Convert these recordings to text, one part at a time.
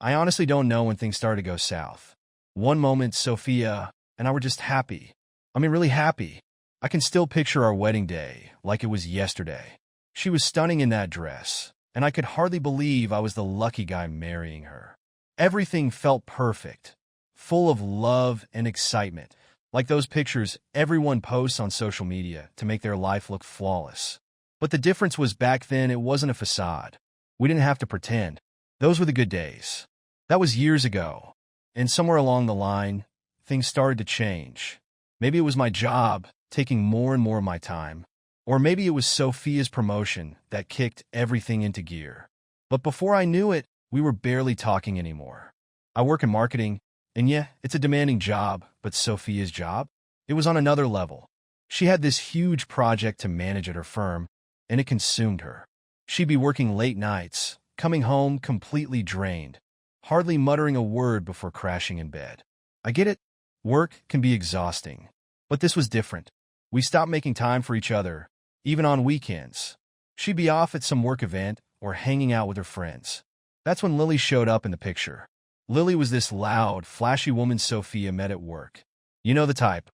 I honestly don't know when things started to go south. One moment, Sophia and I were just happy. I mean, really happy. I can still picture our wedding day like it was yesterday. She was stunning in that dress, and I could hardly believe I was the lucky guy marrying her. Everything felt perfect, full of love and excitement, like those pictures everyone posts on social media to make their life look flawless. But the difference was back then it wasn't a facade. We didn't have to pretend. Those were the good days. That was years ago, and somewhere along the line, things started to change. Maybe it was my job taking more and more of my time, or maybe it was Sophia's promotion that kicked everything into gear. But before I knew it, we were barely talking anymore. I work in marketing, and yeah, it's a demanding job, but Sophia's job? It was on another level. She had this huge project to manage at her firm, and it consumed her. She'd be working late nights, coming home completely drained, hardly muttering a word before crashing in bed. I get it. Work can be exhausting. But this was different. We stopped making time for each other, even on weekends. She'd be off at some work event or hanging out with her friends. That's when Lily showed up in the picture. Lily was this loud, flashy woman Sophia met at work. You know the type.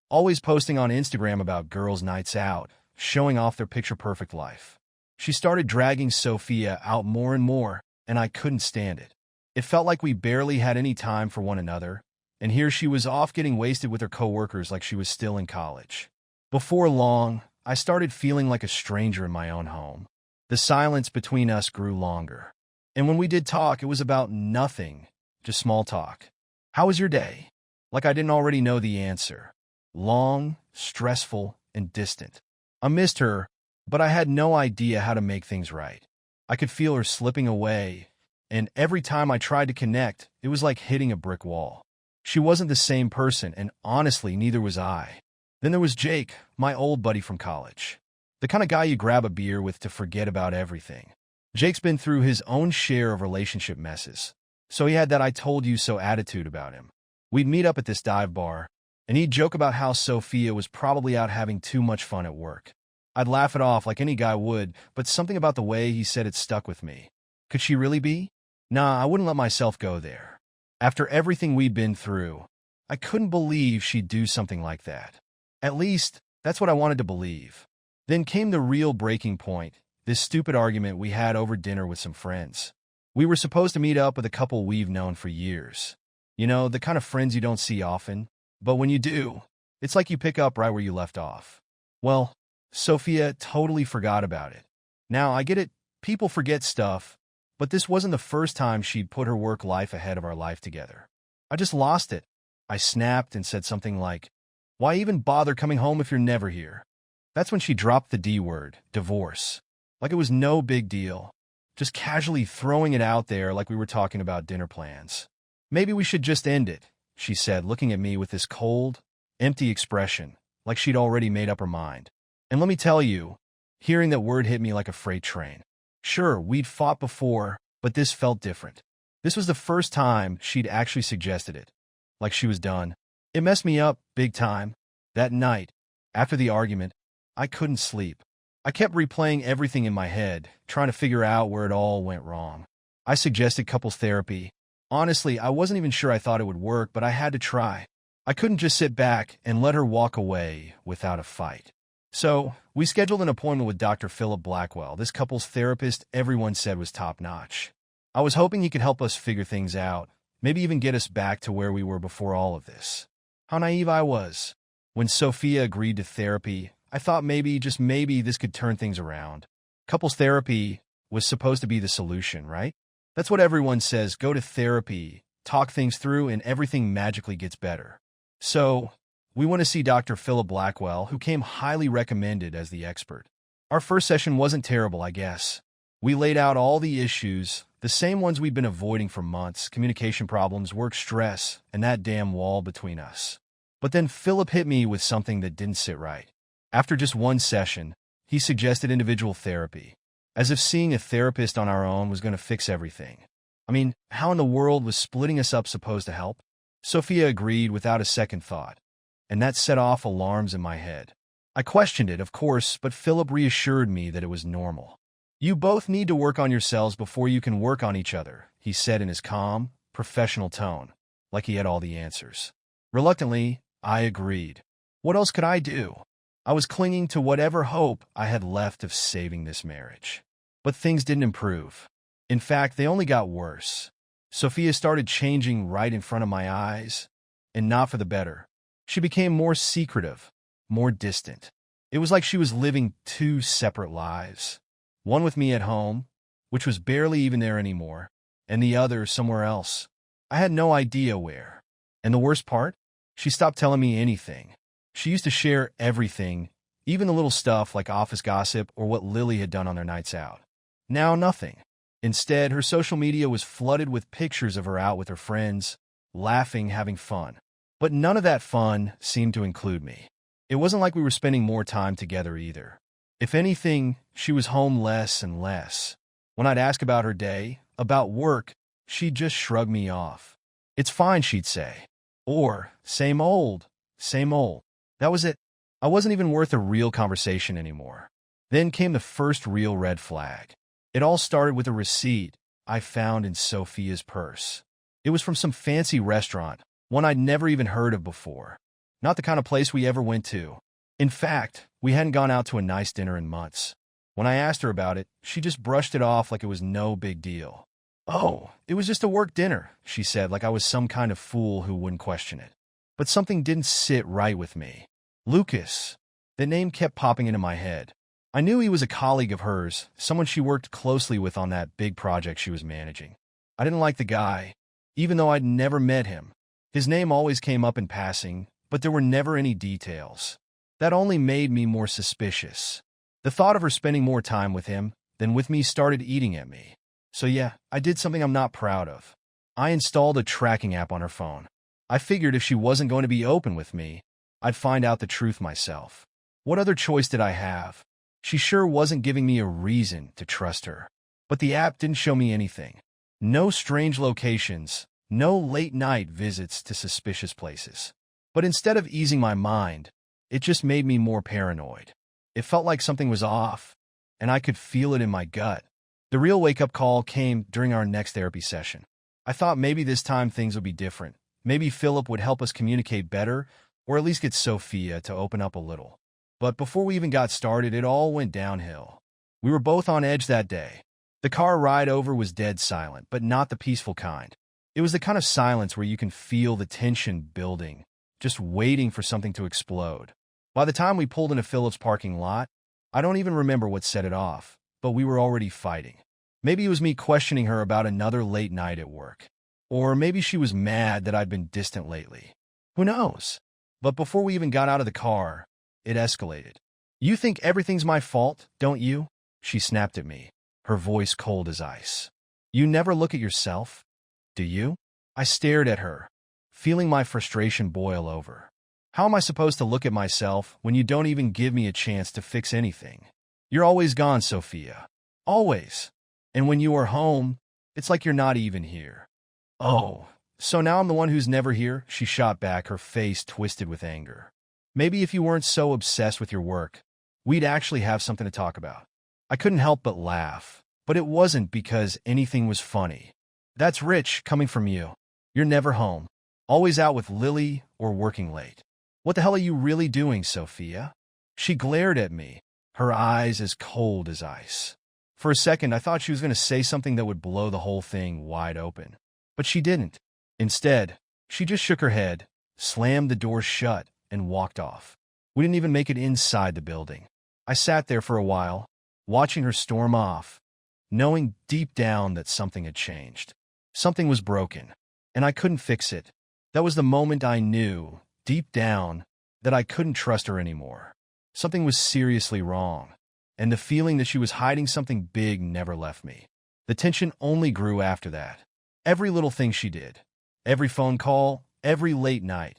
Always posting on Instagram about girls' nights out, showing off their picture-perfect life. She started dragging Sophia out more and more, and I couldn't stand it. It felt like we barely had any time for one another, and here she was off getting wasted with her coworkers like she was still in college. Before long, I started feeling like a stranger in my own home. The silence between us grew longer. And when we did talk, it was about nothing, just small talk. How was your day? Like I didn't already know the answer. Long, stressful, and distant. I missed her, but I had no idea how to make things right. I could feel her slipping away, and every time I tried to connect, it was like hitting a brick wall. She wasn't the same person, and honestly, neither was I. Then there was Jake, my old buddy from college. The kind of guy you grab a beer with to forget about everything. Jake's been through his own share of relationship messes, so he had that I told you so attitude about him. We'd meet up at this dive bar, and he'd joke about how Sophia was probably out having too much fun at work. I'd laugh it off like any guy would, but something about the way he said it stuck with me. Could she really be? Nah, I wouldn't let myself go there. After everything we'd been through, I couldn't believe she'd do something like that. At least, that's what I wanted to believe. Then came the real breaking point, this stupid argument we had over dinner with some friends. We were supposed to meet up with a couple we've known for years. You know, the kind of friends you don't see often. But when you do, it's like you pick up right where you left off. Well, Sophia totally forgot about it. Now, I get it, people forget stuff, but this wasn't the first time she'd put her work life ahead of our life together. I just lost it. I snapped and said something like, "Why even bother coming home if you're never here?" That's when she dropped the D word, divorce. Like it was no big deal. Just casually throwing it out there like we were talking about dinner plans. "Maybe we should just end it," she said, looking at me with this cold, empty expression, like she'd already made up her mind. And let me tell you, hearing that word hit me like a freight train. Sure, we'd fought before, but this felt different. This was the first time she'd actually suggested it. Like she was done. It messed me up, big time. That night, after the argument, I couldn't sleep. I kept replaying everything in my head, trying to figure out where it all went wrong. I suggested couples therapy. Honestly, I wasn't even sure I thought it would work, but I had to try. I couldn't just sit back and let her walk away without a fight. So, we scheduled an appointment with Dr. Philip Blackwell, this couple's therapist everyone said was top-notch. I was hoping he could help us figure things out, maybe even get us back to where we were before all of this. How naive I was. When Sophia agreed to therapy, I thought maybe, just maybe, this could turn things around. Couples therapy was supposed to be the solution, right? That's what everyone says, go to therapy, talk things through, and everything magically gets better. So, we went to see Dr. Philip Blackwell, who came highly recommended as the expert. Our first session wasn't terrible, I guess. We laid out all the issues, the same ones we'd been avoiding for months, communication problems, work stress, and that damn wall between us. But then Philip hit me with something that didn't sit right. After just one session, he suggested individual therapy, as if seeing a therapist on our own was going to fix everything. I mean, how in the world was splitting us up supposed to help? Sophia agreed without a second thought, and that set off alarms in my head. I questioned it, of course, but Philip reassured me that it was normal. You both need to work on yourselves before you can work on each other, he said in his calm, professional tone, like he had all the answers. Reluctantly, I agreed. What else could I do? I was clinging to whatever hope I had left of saving this marriage. But things didn't improve. In fact, they only got worse. Sophia started changing right in front of my eyes, and not for the better. She became more secretive, more distant. It was like she was living two separate lives. One with me at home, which was barely even there anymore, and the other somewhere else. I had no idea where. And the worst part? She stopped telling me anything. She used to share everything, even the little stuff like office gossip or what Lily had done on their nights out. Now nothing. Instead, her social media was flooded with pictures of her out with her friends, laughing, having fun. But none of that fun seemed to include me. It wasn't like we were spending more time together either. If anything, she was home less and less. When I'd ask about her day, about work, she'd just shrug me off. It's fine, she'd say. Or, same old, same old. That was it. I wasn't even worth a real conversation anymore. Then came the first real red flag. It all started with a receipt I found in Sophia's purse. It was from some fancy restaurant, one I'd never even heard of before. Not the kind of place we ever went to. In fact, we hadn't gone out to a nice dinner in months. When I asked her about it, she just brushed it off like it was no big deal. Oh, it was just a work dinner, she said, like I was some kind of fool who wouldn't question it. But something didn't sit right with me. Lucas. The name kept popping into my head. I knew he was a colleague of hers, someone she worked closely with on that big project she was managing. I didn't like the guy, even though I'd never met him. His name always came up in passing, but there were never any details. That only made me more suspicious. The thought of her spending more time with him than with me started eating at me. So yeah, I did something I'm not proud of. I installed a tracking app on her phone. I figured if she wasn't going to be open with me, I'd find out the truth myself. What other choice did I have? She sure wasn't giving me a reason to trust her. But the app didn't show me anything. No strange locations, no late-night visits to suspicious places. But instead of easing my mind, it just made me more paranoid. It felt like something was off, and I could feel it in my gut. The real wake-up call came during our next therapy session. I thought maybe this time things would be different. Maybe Philip would help us communicate better, or at least get Sophia to open up a little. But before we even got started, it all went downhill. We were both on edge that day. The car ride over was dead silent, but not the peaceful kind. It was the kind of silence where you can feel the tension building, just waiting for something to explode. By the time we pulled into Philip's parking lot, I don't even remember what set it off, but we were already fighting. Maybe it was me questioning her about another late night at work. Or maybe she was mad that I'd been distant lately. Who knows? But before we even got out of the car, it escalated. You think everything's my fault, don't you? She snapped at me, her voice cold as ice. You never look at yourself, do you? I stared at her, feeling my frustration boil over. How am I supposed to look at myself when you don't even give me a chance to fix anything? You're always gone, Sophia. Always. And when you are home, it's like you're not even here. Oh, so now I'm the one who's never here? She shot back, her face twisted with anger. Maybe if you weren't so obsessed with your work, we'd actually have something to talk about. I couldn't help but laugh, but it wasn't because anything was funny. That's rich coming from you. You're never home, always out with Lily or working late. What the hell are you really doing, Sophia? She glared at me, her eyes as cold as ice. For a second, I thought she was going to say something that would blow the whole thing wide open. But she didn't. Instead, she just shook her head, slammed the door shut, and walked off. We didn't even make it inside the building. I sat there for a while, watching her storm off, knowing deep down that something had changed. Something was broken, and I couldn't fix it. That was the moment I knew, deep down, that I couldn't trust her anymore. Something was seriously wrong, and the feeling that she was hiding something big never left me. The tension only grew after that. Every little thing she did, every phone call, every late night,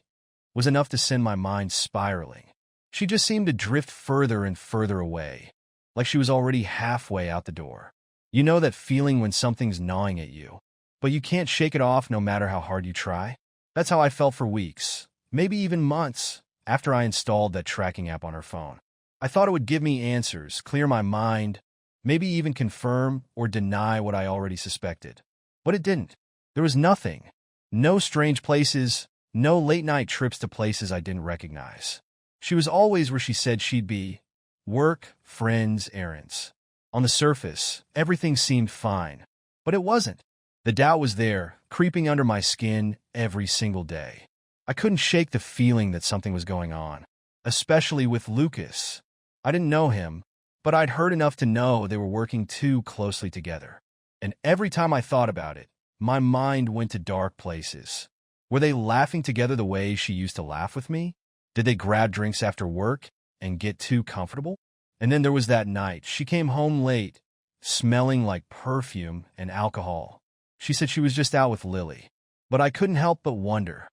was enough to send my mind spiraling. She just seemed to drift further and further away, like she was already halfway out the door. You know that feeling when something's gnawing at you, but you can't shake it off no matter how hard you try? That's how I felt for weeks, maybe even months, after I installed that tracking app on her phone. I thought it would give me answers, clear my mind, maybe even confirm or deny what I already suspected. But it didn't. There was nothing. No strange places, no late-night trips to places I didn't recognize. She was always where she said she'd be. Work, friends, errands. On the surface, everything seemed fine. But it wasn't. The doubt was there, creeping under my skin every single day. I couldn't shake the feeling that something was going on, especially with Lucas. I didn't know him, but I'd heard enough to know they were working too closely together. And every time I thought about it, my mind went to dark places. Were they laughing together the way she used to laugh with me? Did they grab drinks after work and get too comfortable? And then there was that night. She came home late, smelling like perfume and alcohol. She said she was just out with Lily. But I couldn't help but wonder,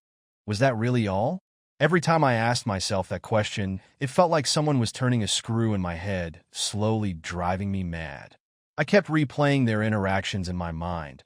was that really all? Every time I asked myself that question, it felt like someone was turning a screw in my head, slowly driving me mad. I kept replaying their interactions in my mind,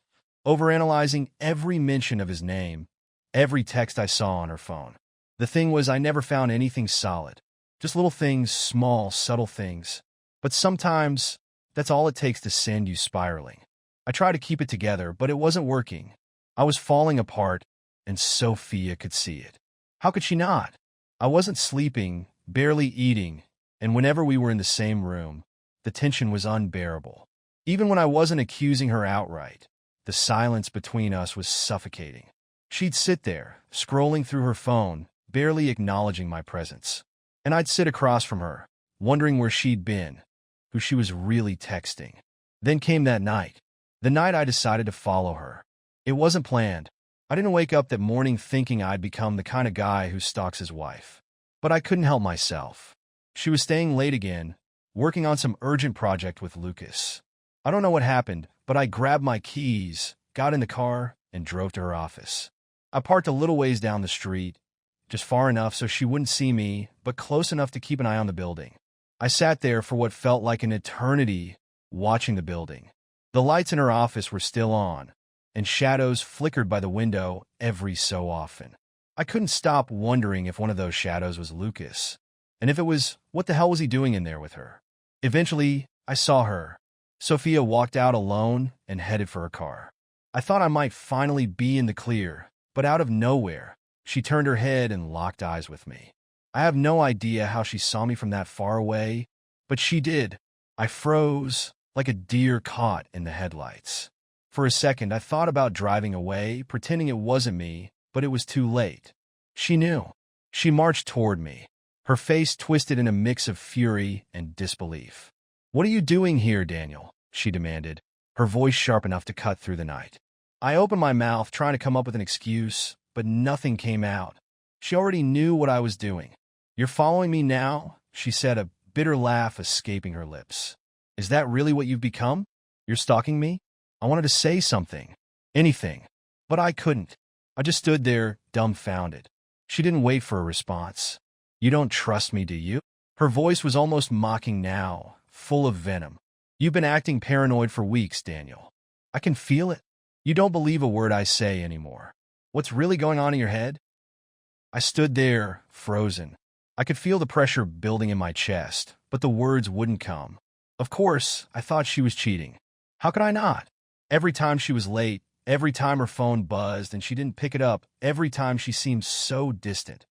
overanalyzing every mention of his name, every text I saw on her phone. The thing was, I never found anything solid. Just little things, small, subtle things. But sometimes, that's all it takes to send you spiraling. I tried to keep it together, but it wasn't working. I was falling apart, and Sophia could see it. How could she not? I wasn't sleeping, barely eating, and whenever we were in the same room, the tension was unbearable. Even when I wasn't accusing her outright, the silence between us was suffocating. She'd sit there, scrolling through her phone, barely acknowledging my presence. And I'd sit across from her, wondering where she'd been, who she was really texting. Then came that night. The night I decided to follow her. It wasn't planned. I didn't wake up that morning thinking I'd become the kind of guy who stalks his wife. But I couldn't help myself. She was staying late again, working on some urgent project with Lucas. I don't know what happened, but I grabbed my keys, got in the car, and drove to her office. I parked a little ways down the street, just far enough so she wouldn't see me, but close enough to keep an eye on the building. I sat there for what felt like an eternity, watching the building. The lights in her office were still on, and shadows flickered by the window every so often. I couldn't stop wondering if one of those shadows was Lucas. And if it was, what the hell was he doing in there with her? Eventually, I saw her. Sophia walked out alone and headed for her car. I thought I might finally be in the clear, but out of nowhere, she turned her head and locked eyes with me. I have no idea how she saw me from that far away, but she did. I froze, like a deer caught in the headlights. For a second, I thought about driving away, pretending it wasn't me, but it was too late. She knew. She marched toward me, her face twisted in a mix of fury and disbelief. "What are you doing here, Daniel?" she demanded, her voice sharp enough to cut through the night. I opened my mouth, trying to come up with an excuse, but nothing came out. She already knew what I was doing. "You're following me now?" she said, a bitter laugh escaping her lips. "Is that really what you've become? You're stalking me?" I wanted to say something, anything, but I couldn't. I just stood there, dumbfounded. She didn't wait for a response. "You don't trust me, do you?" Her voice was almost mocking now, full of venom. "You've been acting paranoid for weeks, Daniel. I can feel it. You don't believe a word I say anymore. What's really going on in your head?" I stood there, frozen. I could feel the pressure building in my chest, but the words wouldn't come. Of course, I thought she was cheating. How could I not? Every time she was late, every time her phone buzzed and she didn't pick it up, every time she seemed so distant.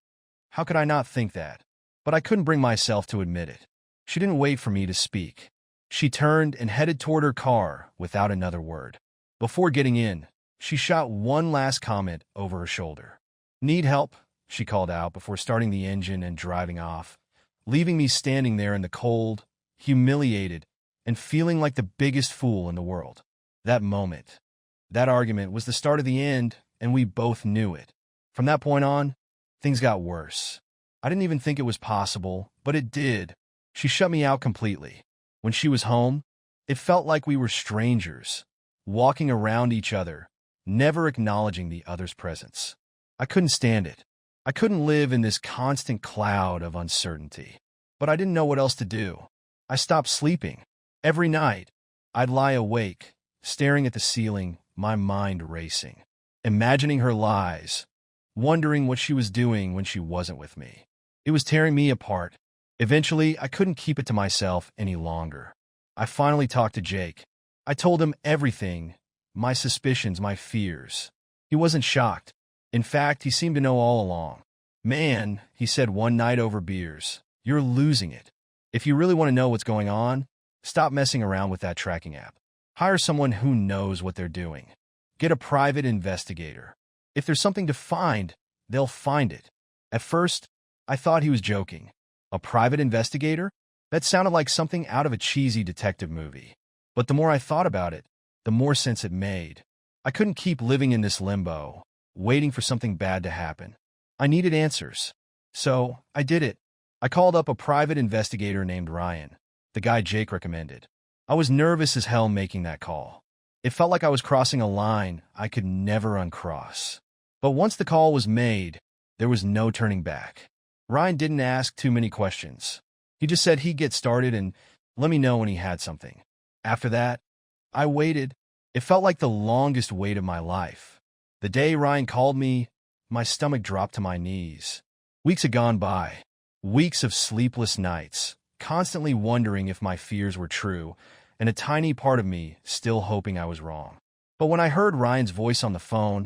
How could I not think that? But I couldn't bring myself to admit it. She didn't wait for me to speak. She turned and headed toward her car without another word. Before getting in, she shot one last comment over her shoulder. "Need help?" she called out before starting the engine and driving off, leaving me standing there in the cold, humiliated, and feeling like the biggest fool in the world. That moment, that argument was the start of the end, and we both knew it. From that point on, things got worse. I didn't even think it was possible, but it did. She shut me out completely. When she was home, it felt like we were strangers, walking around each other, never acknowledging the other's presence. I couldn't stand it. I couldn't live in this constant cloud of uncertainty. But I didn't know what else to do. I stopped sleeping. Every night, I'd lie awake, staring at the ceiling, my mind racing, imagining her lies, wondering what she was doing when she wasn't with me. It was tearing me apart. Eventually, I couldn't keep it to myself any longer. I finally talked to Jake. I told him everything, my suspicions, my fears. He wasn't shocked. In fact, he seemed to know all along. "Man," he said one night over beers, "you're losing it. If you really want to know what's going on, stop messing around with that tracking app. Hire someone who knows what they're doing. Get a private investigator. If there's something to find, they'll find it." At first, I thought he was joking. A private investigator? That sounded like something out of a cheesy detective movie. But the more I thought about it, the more sense it made. I couldn't keep living in this limbo, waiting for something bad to happen. I needed answers. So, I did it. I called up a private investigator named Ryan, the guy Jake recommended. I was nervous as hell making that call. It felt like I was crossing a line I could never uncross. But once the call was made, there was no turning back. Ryan didn't ask too many questions. He just said he'd get started and let me know when he had something. After that, I waited. It felt like the longest wait of my life. The day Ryan called me, my stomach dropped to my knees. Weeks had gone by. Weeks of sleepless nights, constantly wondering if my fears were true, and a tiny part of me still hoping I was wrong. But when I heard Ryan's voice on the phone,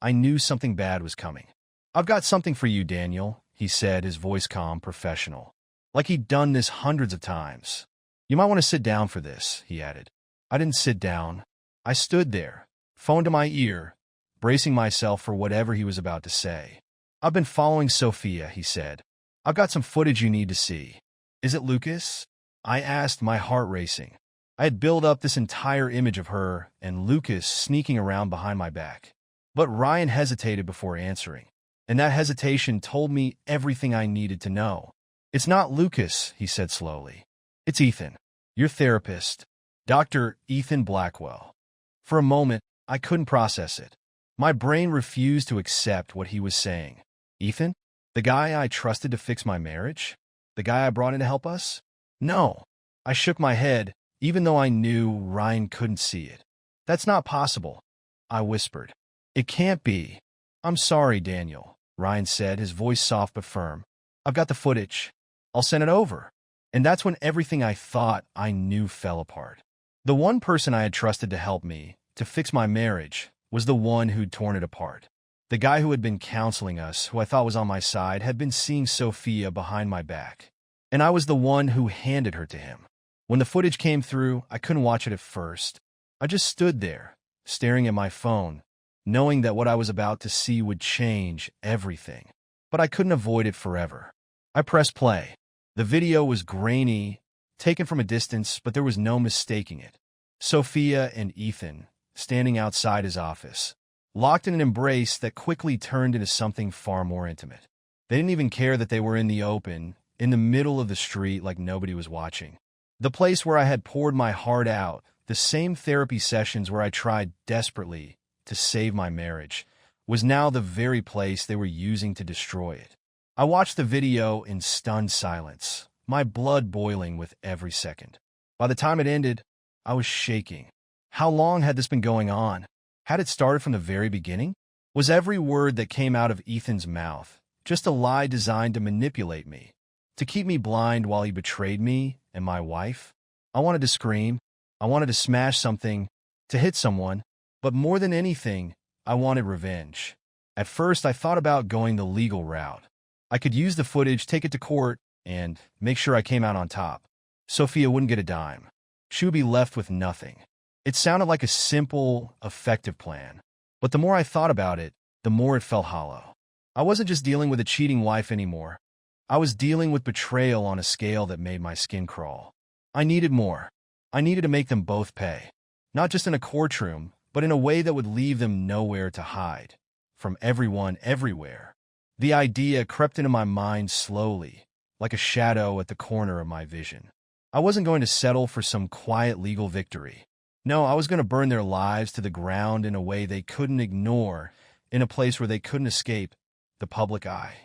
I knew something bad was coming. "I've got something for you, Daniel," he said, his voice calm, professional. Like he'd done this hundreds of times. "You might want to sit down for this," he added. I didn't sit down. I stood there, phone to my ear, bracing myself for whatever he was about to say. "I've been following Sophia," he said. "I've got some footage you need to see." "Is it Lucas?" I asked, my heart racing. I had built up this entire image of her and Lucas sneaking around behind my back. But Ryan hesitated before answering, and that hesitation told me everything I needed to know. "It's not Lucas," he said slowly. "It's Ethan, your therapist, Dr. Ethan Blackwell." For a moment, I couldn't process it. My brain refused to accept what he was saying. Ethan? The guy I trusted to fix my marriage? The guy I brought in to help us? No. I shook my head, even though I knew Ryan couldn't see it. "That's not possible," I whispered. "It can't be." "I'm sorry, Daniel," Ryan said, his voice soft but firm. "I've got the footage. I'll send it over." And that's when everything I thought I knew fell apart. The one person I had trusted to help me, to fix my marriage, was the one who'd torn it apart. The guy who had been counseling us, who I thought was on my side, had been seeing Sophia behind my back. And I was the one who handed her to him. When the footage came through, I couldn't watch it at first. I just stood there, staring at my phone, knowing that what I was about to see would change everything. But I couldn't avoid it forever. I pressed play. The video was grainy, taken from a distance, but there was no mistaking it. Sophia and Ethan, standing outside his office, locked in an embrace that quickly turned into something far more intimate. They didn't even care that they were in the open, in the middle of the street like nobody was watching. The place where I had poured my heart out, the same therapy sessions where I tried desperately to save my marriage, was now the very place they were using to destroy it. I watched the video in stunned silence, my blood boiling with every second. By the time it ended, I was shaking. How long had this been going on? Had it started from the very beginning? Was every word that came out of Ethan's mouth just a lie designed to manipulate me, to keep me blind while he betrayed me and my wife? I wanted to scream. I wanted to smash something, to hit someone, but more than anything, I wanted revenge. At first, I thought about going the legal route. I could use the footage, take it to court, and make sure I came out on top. Sophia wouldn't get a dime. She would be left with nothing. It sounded like a simple, effective plan. But the more I thought about it, the more it felt hollow. I wasn't just dealing with a cheating wife anymore. I was dealing with betrayal on a scale that made my skin crawl. I needed more. I needed to make them both pay. Not just in a courtroom, but in a way that would leave them nowhere to hide. From everyone, everywhere. The idea crept into my mind slowly, like a shadow at the corner of my vision. I wasn't going to settle for some quiet legal victory. No, I was going to burn their lives to the ground in a way they couldn't ignore, in a place where they couldn't escape the public eye.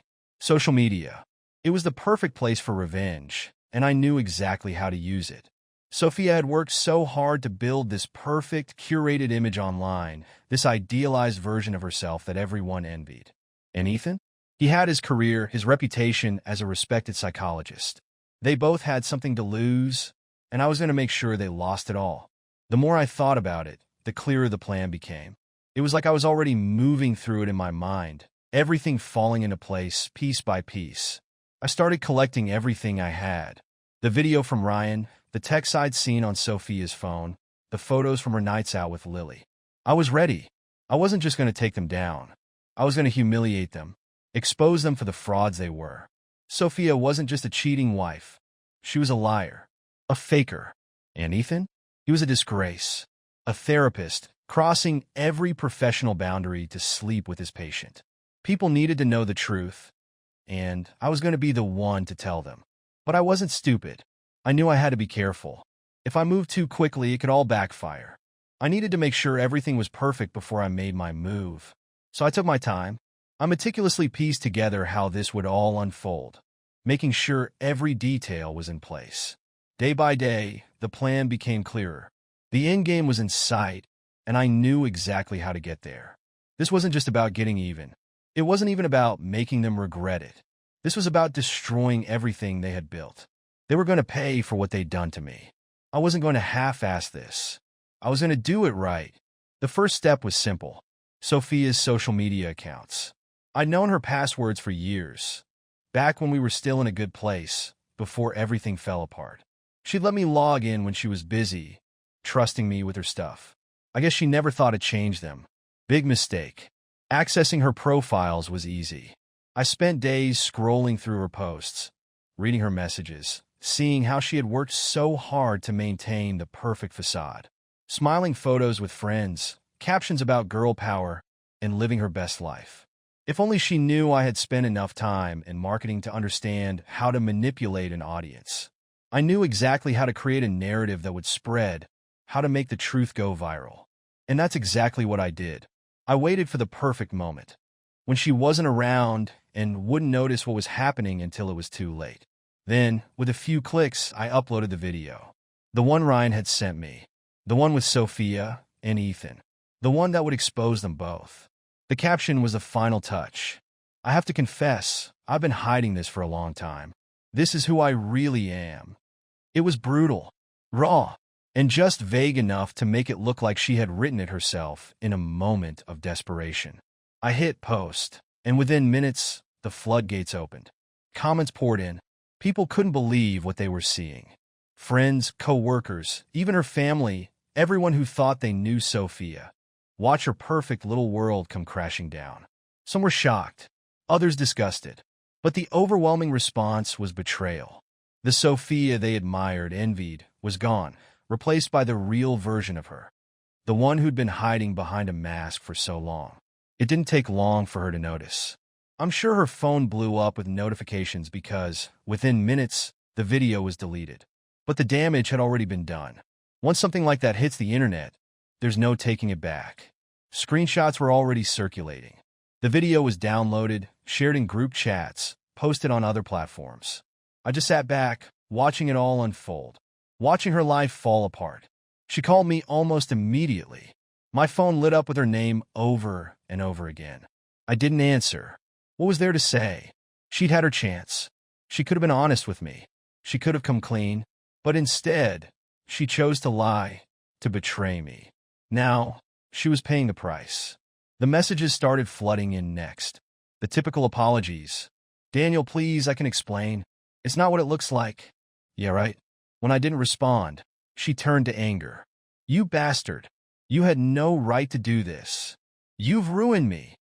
Social media. It was the perfect place for revenge, and I knew exactly how to use it. Sophia had worked so hard to build this perfect, curated image online, this idealized version of herself that everyone envied. And Ethan? He had his career, his reputation as a respected psychologist. They both had something to lose, and I was going to make sure they lost it all. The more I thought about it, the clearer the plan became. It was like I was already moving through it in my mind, everything falling into place, piece by piece. I started collecting everything I had. The video from Ryan, the text I'd seen on Sophia's phone, the photos from her nights out with Lily. I was ready. I wasn't just going to take them down. I was going to humiliate them, expose them for the frauds they were. Sophia wasn't just a cheating wife. She was a liar, a faker. And Ethan? He was a disgrace, a therapist, crossing every professional boundary to sleep with his patient. People needed to know the truth, and I was going to be the one to tell them. But I wasn't stupid. I knew I had to be careful. If I moved too quickly, it could all backfire. I needed to make sure everything was perfect before I made my move. So I took my time. I meticulously pieced together how this would all unfold, making sure every detail was in place. Day by day, the plan became clearer. The end game was in sight, and I knew exactly how to get there. This wasn't just about getting even. It wasn't even about making them regret it. This was about destroying everything they had built. They were going to pay for what they'd done to me. I wasn't going to half-ass this. I was going to do it right. The first step was simple: Sophia's social media accounts. I'd known her passwords for years, back when we were still in a good place, before everything fell apart. She'd let me log in when she was busy, trusting me with her stuff. I guess she never thought to change them. Big mistake. Accessing her profiles was easy. I spent days scrolling through her posts, reading her messages, seeing how she had worked so hard to maintain the perfect facade. Smiling photos with friends, captions about girl power, and living her best life. If only she knew I had spent enough time in marketing to understand how to manipulate an audience. I knew exactly how to create a narrative that would spread, how to make the truth go viral. And that's exactly what I did. I waited for the perfect moment, when she wasn't around and wouldn't notice what was happening until it was too late. Then, with a few clicks, I uploaded the video. The one Ryan had sent me. The one with Sophia and Ethan. The one that would expose them both. The caption was the final touch. I have to confess, I've been hiding this for a long time. This is who I really am. It was brutal, raw, and just vague enough to make it look like she had written it herself in a moment of desperation. I hit post, and within minutes, the floodgates opened. Comments poured in. People couldn't believe what they were seeing. Friends, co-workers, even her family, everyone who thought they knew Sophia. Watch her perfect little world come crashing down. Some were shocked, others disgusted. But the overwhelming response was betrayal. The Sophia they admired, envied, was gone, replaced by the real version of her. The one who'd been hiding behind a mask for so long. It didn't take long for her to notice. I'm sure her phone blew up with notifications because, within minutes, the video was deleted. But the damage had already been done. Once something like that hits the internet, there's no taking it back. Screenshots were already circulating. The video was downloaded, shared in group chats, posted on other platforms. I just sat back, watching it all unfold, watching her life fall apart. She called me almost immediately. My phone lit up with her name over and over again. I didn't answer. What was there to say? She'd had her chance. She could have been honest with me. She could have come clean. But instead, she chose to lie, to betray me. Now, she was paying the price. The messages started flooding in next. The typical apologies. Daniel, please, I can explain. It's not what it looks like. Yeah, right. When I didn't respond, she turned to anger. You bastard. You had no right to do this. You've ruined me.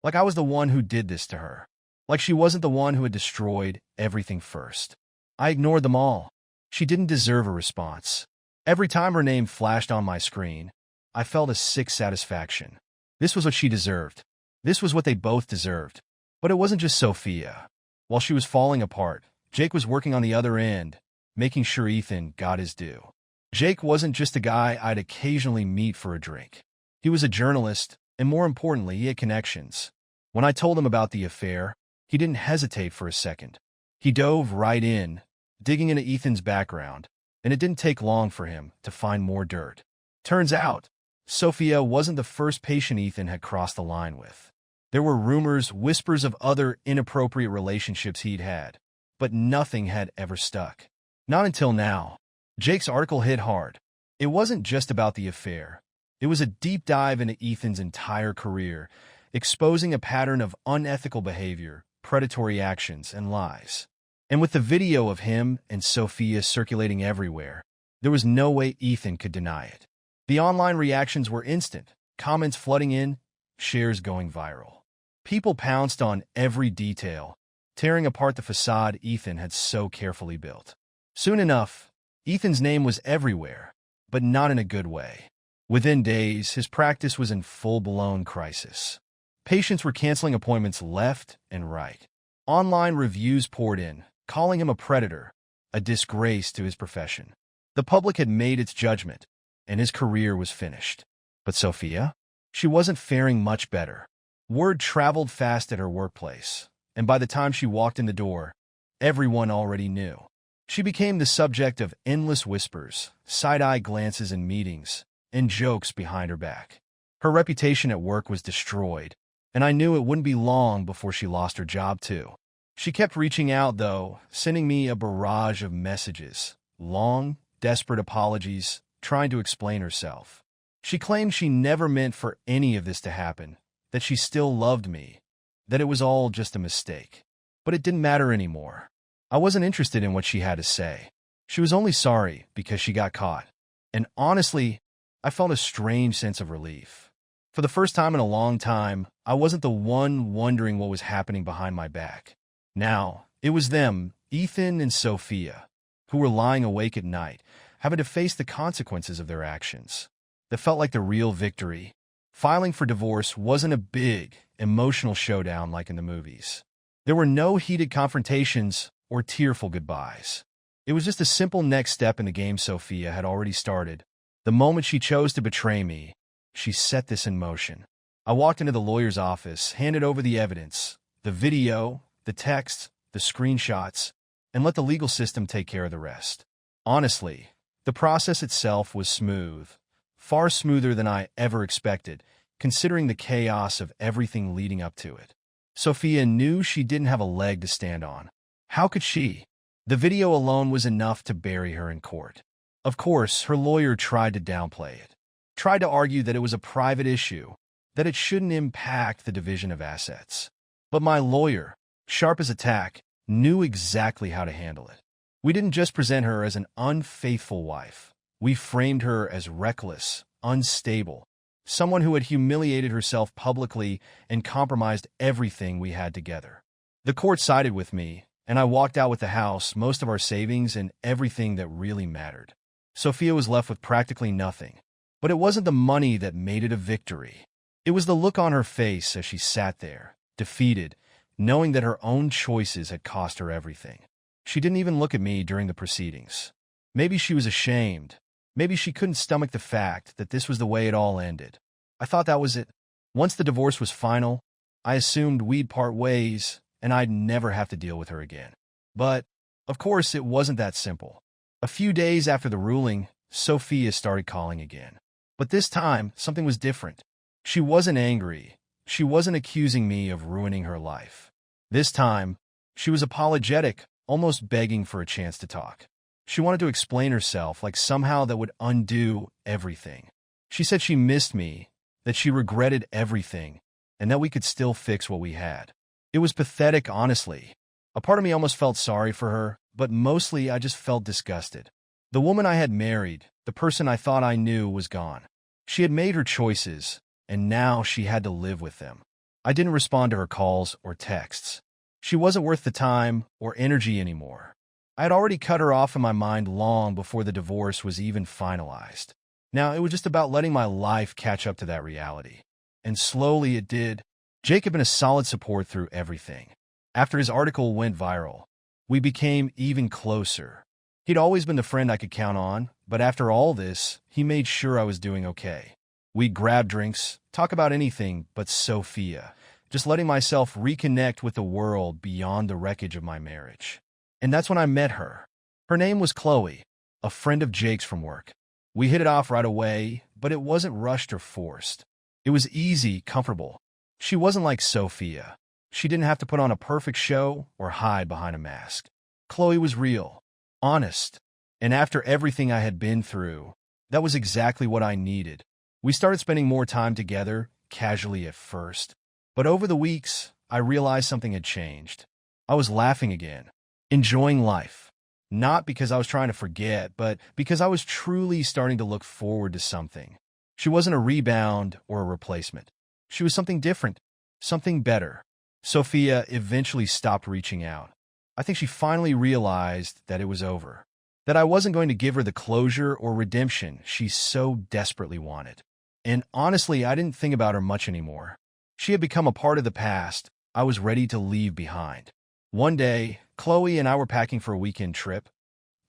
Like I was the one who did this to her. Like she wasn't the one who had destroyed everything first. I ignored them all. She didn't deserve a response. Every time her name flashed on my screen, I felt a sick satisfaction. This was what she deserved. This was what they both deserved. But it wasn't just Sophia. While she was falling apart, Jake was working on the other end, making sure Ethan got his due. Jake wasn't just a guy I'd occasionally meet for a drink. He was a journalist, and more importantly, he had connections. When I told him about the affair, he didn't hesitate for a second. He dove right in, digging into Ethan's background, and it didn't take long for him to find more dirt. Turns out, Sophia wasn't the first patient Ethan had crossed the line with. There were rumors, whispers of other inappropriate relationships he'd had, but nothing had ever stuck. Not until now. Jake's article hit hard. It wasn't just about the affair. It was a deep dive into Ethan's entire career, exposing a pattern of unethical behavior, predatory actions, and lies. And with the video of him and Sophia circulating everywhere, there was no way Ethan could deny it. The online reactions were instant, comments flooding in, shares going viral. People pounced on every detail, tearing apart the facade Ethan had so carefully built. Soon enough, Ethan's name was everywhere, but not in a good way. Within days, his practice was in full-blown crisis. Patients were canceling appointments left and right. Online reviews poured in, calling him a predator, a disgrace to his profession. The public had made its judgment, and his career was finished. But Sophia? She wasn't faring much better. Word traveled fast at her workplace, and by the time she walked in the door, everyone already knew. She became the subject of endless whispers, side-eye glances in meetings, and jokes behind her back. Her reputation at work was destroyed, and I knew it wouldn't be long before she lost her job too. She kept reaching out, though, sending me a barrage of messages, long, desperate apologies, trying to explain herself. She claimed she never meant for any of this to happen, that she still loved me, that it was all just a mistake. But it didn't matter anymore. I wasn't interested in what she had to say. She was only sorry because she got caught. And honestly, I felt a strange sense of relief. For the first time in a long time, I wasn't the one wondering what was happening behind my back. Now, it was them, Ethan and Sophia, who were lying awake at night, having to face the consequences of their actions. That felt like the real victory. Filing for divorce wasn't a big, emotional showdown like in the movies. There were no heated confrontations or tearful goodbyes. It was just a simple next step in the game Sophia had already started. The moment she chose to betray me, she set this in motion. I walked into the lawyer's office, handed over the evidence, the video, the text, the screenshots, and let the legal system take care of the rest. Honestly, the process itself was smooth, far smoother than I ever expected, considering the chaos of everything leading up to it. Sophia knew she didn't have a leg to stand on. How could she? The video alone was enough to bury her in court. Of course, her lawyer tried to downplay it, tried to argue that it was a private issue, that it shouldn't impact the division of assets. But my lawyer, sharp as a tack, knew exactly how to handle it. We didn't just present her as an unfaithful wife. We framed her as reckless, unstable, someone who had humiliated herself publicly and compromised everything we had together. The court sided with me, and I walked out with the house, most of our savings, and everything that really mattered. Sophia was left with practically nothing. But it wasn't the money that made it a victory. It was the look on her face as she sat there, defeated, knowing that her own choices had cost her everything. She didn't even look at me during the proceedings. Maybe she was ashamed. Maybe she couldn't stomach the fact that this was the way it all ended. I thought that was it. Once the divorce was final, I assumed we'd part ways and I'd never have to deal with her again. But, of course, it wasn't that simple. A few days after the ruling, Sophia started calling again. But this time, something was different. She wasn't angry. She wasn't accusing me of ruining her life. This time, she was apologetic, almost begging for a chance to talk. She wanted to explain herself like somehow that would undo everything. She said she missed me, that she regretted everything, and that we could still fix what we had. It was pathetic, honestly. A part of me almost felt sorry for her, but mostly I just felt disgusted. The woman I had married, the person I thought I knew, was gone. She had made her choices, and now she had to live with them. I didn't respond to her calls or texts. She wasn't worth the time or energy anymore. I had already cut her off in my mind long before the divorce was even finalized. Now, it was just about letting my life catch up to that reality. And slowly it did. Jake had been a solid support through everything. After his article went viral, we became even closer. He'd always been the friend I could count on, but after all this, he made sure I was doing okay. We'd grab drinks, talk about anything but Sophia, just letting myself reconnect with the world beyond the wreckage of my marriage. And that's when I met her. Her name was Chloe, a friend of Jake's from work. We hit it off right away, but it wasn't rushed or forced. It was easy, comfortable. She wasn't like Sophia. She didn't have to put on a perfect show or hide behind a mask. Chloe was real, honest, And after everything I had been through, that was exactly what I needed. We started spending more time together, casually at first. But over the weeks, I realized something had changed. I was laughing again, enjoying life. Not because I was trying to forget, but because I was truly starting to look forward to something. She wasn't a rebound or a replacement. She was something different, something better. Sophia eventually stopped reaching out. I think she finally realized that it was over, that I wasn't going to give her the closure or redemption she so desperately wanted. And honestly, I didn't think about her much anymore. She had become a part of the past I was ready to leave behind. One day, Chloe and I were packing for a weekend trip.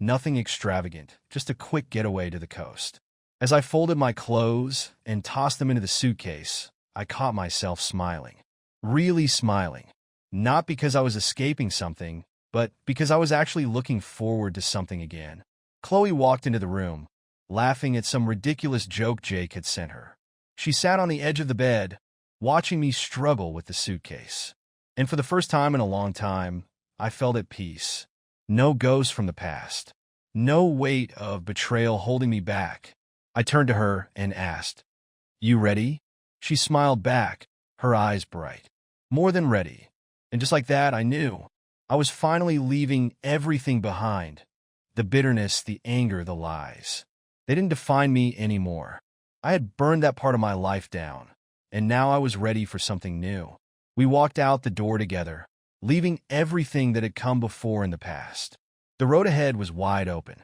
Nothing extravagant, just a quick getaway to the coast. As I folded my clothes and tossed them into the suitcase, I caught myself smiling. Really smiling. Not because I was escaping something, but because I was actually looking forward to something again. Chloe walked into the room, laughing at some ridiculous joke Jake had sent her. She sat on the edge of the bed, watching me struggle with the suitcase. And for the first time in a long time, I felt at peace. No ghosts from the past. No weight of betrayal holding me back. I turned to her and asked, "You ready?" She smiled back, her eyes bright. More than ready. And just like that, I knew. I was finally leaving everything behind. The bitterness, the anger, the lies. They didn't define me anymore. I had burned that part of my life down, and now I was ready for something new. We walked out the door together, leaving everything that had come before in the past. The road ahead was wide open.